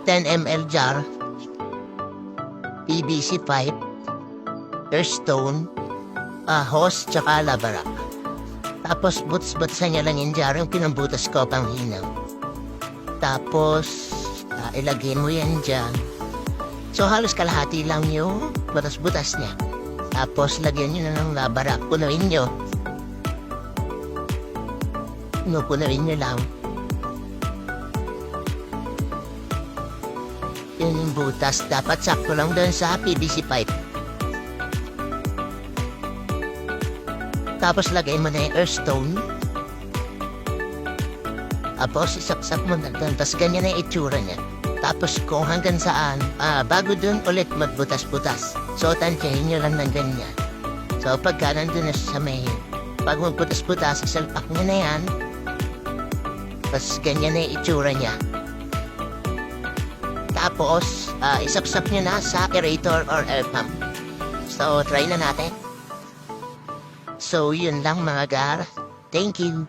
10 ml jar, PVC pipe, earthstone, hose, tsaka labarak. Tapos buts-butsan niya lang yung jar yung pinambutas ko pang hinaw. Tapos ilagay mo yan dyan. So halos kalahati lang yung butas-butas niya. Tapos lagyan nyo na ng labarak. Punuin nyo. Punuin nyo lang. Yun yung butas. Dapat sakto lang doon sa PVC pipe. Tapos lagay mo na yung earthstone. Tapos isapsap mo na doon. Tapos ganyan na yung itsura niya. Tapos kung hanggang saan, bago dun ulit magbutas-butas. So tansyahin nyo lang ng ganyan. So pagka nandun na sa may, pag magbutas-butas, isalpak nyo na yan. Tapos ganyan na yung itsura niya. Tapos isapsap nyo na sa aerator or air pump. So try na natin. So yun lang mga gar. Thank you.